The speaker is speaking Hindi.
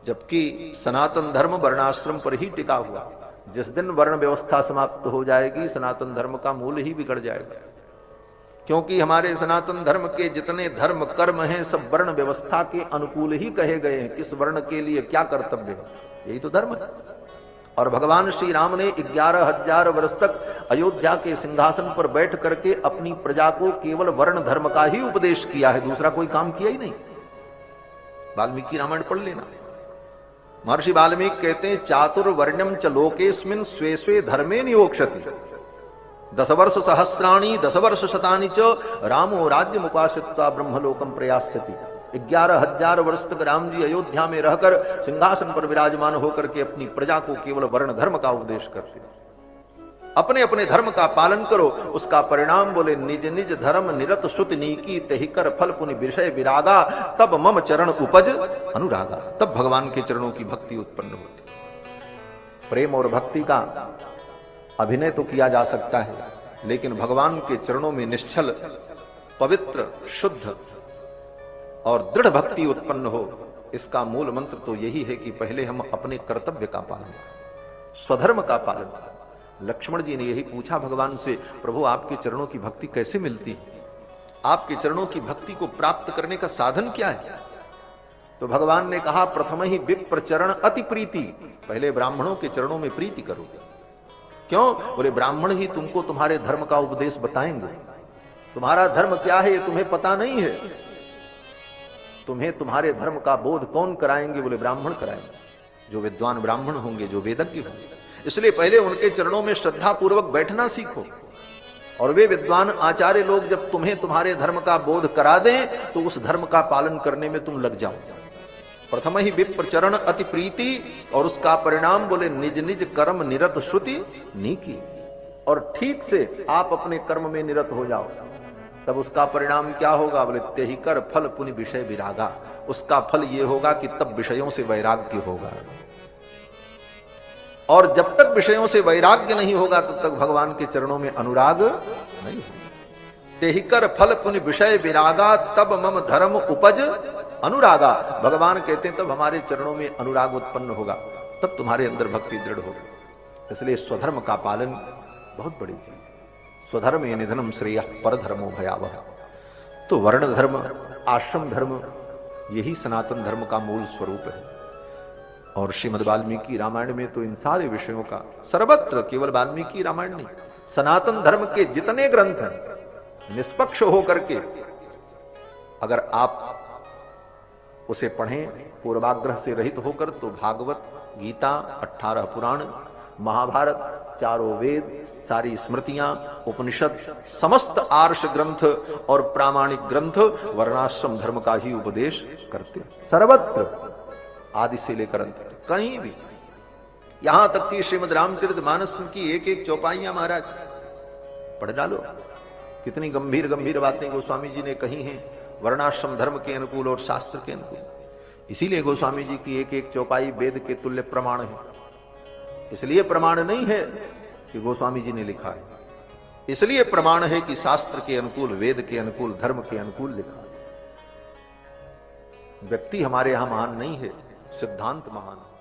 जबकि सनातन धर्म वर्णाश्रम पर ही टिका हुआ। जिस दिन वर्ण व्यवस्था समाप्त हो जाएगी सनातन धर्म का मूल ही बिगड़ जाएगा, क्योंकि हमारे सनातन धर्म के जितने धर्म कर्म हैं सब वर्ण व्यवस्था के अनुकूल ही कहे गए हैं। किस वर्ण के लिए क्या कर्तव्य है, यही तो धर्म है। और भगवान श्री राम ने 11,000 वर्ष तक अयोध्या के सिंहासन पर बैठ करके अपनी प्रजा को केवल वर्ण धर्म का ही उपदेश किया है, दूसरा कोई काम किया ही नहीं। वाल्मीकि रामायण पढ़ लेना। महर्षि वाल्मीकि कहते हैं चातुर्वर्ण्यम च लोकेस्मिन् स्वे स्वे धर्मे नियोक्षति 10 वर्ष सहस्राणि 10 वर्ष शतानि च रामो राज्यम उपासित्वा ब्रह्मलोकम प्रयास्यति। 11,000 वर्ष तक राम जी अयोध्या में रहकर सिंहासन पर विराजमान होकर के अपनी प्रजा को केवल वर्ण धर्म का उपदेश करते। अपने अपने धर्म का पालन करो, उसका परिणाम बोले निज निज धर्म निरत श्रुति नीकी तहि कर फल पुनि विषय विरागा तब मम चरण उपज अनुरागा। तब भगवान के चरणों की भक्ति उत्पन्न होती। प्रेम और भक्ति का अभिनय तो किया जा सकता है, लेकिन भगवान के चरणों में निश्चल पवित्र शुद्ध और दृढ़ भक्ति उत्पन्न हो, इसका मूल मंत्र तो यही है कि पहले हम अपने कर्तव्य का पालन करें, स्वधर्म का पालन करें। लक्ष्मण जी ने यही पूछा भगवान से, प्रभु आपके चरणों की भक्ति कैसे मिलती है, आपके चरणों की भक्ति को प्राप्त करने का साधन क्या है? तो भगवान ने कहा प्रथम ही विप्र चरण अति प्रीति, पहले ब्राह्मणों के चरणों में प्रीति करो। क्यों? बोले ब्राह्मण ही तुमको तुम्हारे धर्म का उपदेश बताएंगे। तुम्हारा धर्म क्या है ये तुम्हें पता नहीं है, तुम्हें तुम्हारे धर्म का बोध कौन कराएंगे? बोले ब्राह्मण कराएंगे, जो विद्वान ब्राह्मण होंगे, जो वेदज्ञ होंगे। इसलिए पहले उनके चरणों में श्रद्धा पूर्वक बैठना सीखो, और वे विद्वान आचार्य लोग जब तुम्हें तुम्हारे धर्म का बोध करा दें तो उस धर्म का पालन करने में तुम लग जाओ। प्रथम ही विप्र चरण अति प्रीति, और उसका परिणाम बोले निज निज कर्म निरत श्रुति नीकी, और ठीक से आप अपने कर्म में निरत हो जाओ, तब उसका परिणाम क्या होगा? बोले तेहि कर फल पुनि विषय विरागा। उसका फल ये होगा कि तब विषयों से वैराग्य होगा, और जब तक विषयों से वैराग्य नहीं होगा तब तक भगवान के चरणों में अनुराग नहीं होगा। तेहि कर फल पुनि विषय विरागा तब मम धर्म उपज अनुरागा। भगवान कहते हैं तब हमारे चरणों में अनुराग उत्पन्न होगा, तब तुम्हारे अंदर भक्ति दृढ़ होगी। इसलिए स्वधर्म का पालन बहुत बड़ी चीज। स्वधर्म ये निधनम श्रेय परधर्मो भयावह। तो वर्ण धर्म आश्रम धर्म यही सनातन धर्म का मूल स्वरूप है। और श्रीमद् वाल्मीकि रामायण में तो इन सारे विषयों का सर्वत्र, केवल वाल्मीकि रामायण नहीं, सनातन धर्म के जितने ग्रंथ हैं निष्पक्ष होकर के अगर आप उसे पढ़ें पूर्वाग्रह से रहित होकर, तो भागवत, गीता, 18 पुराण, महाभारत, चारों वेद, सारी स्मृतियां, उपनिषद, समस्त आर्ष ग्रंथ और प्रामाणिक ग्रंथ वर्णाश्रम धर्म का ही उपदेश करते हैं। सर्वत्र आदि से लेकर अंत तक कहीं भी, यहां तक कि श्रीमद् रामचरितमानस की एक एक चौपाइयां महाराज पढ़ डालो, कितनी गंभीर गंभीर बातें गोस्वामी जी ने कही हैं वर्णाश्रम धर्म के अनुकूल और शास्त्र के अनुकूल। इसीलिए गोस्वामी जी की एक एक चौपाई वेद के तुल्य प्रमाण है। इसलिए प्रमाण नहीं है कि गोस्वामी जी ने लिखा है, इसलिए प्रमाण है कि शास्त्र के अनुकूल, वेद के अनुकूल, धर्म के अनुकूल लिखा है। व्यक्ति हमारे यहां महान नहीं है, सिद्धांत महान है।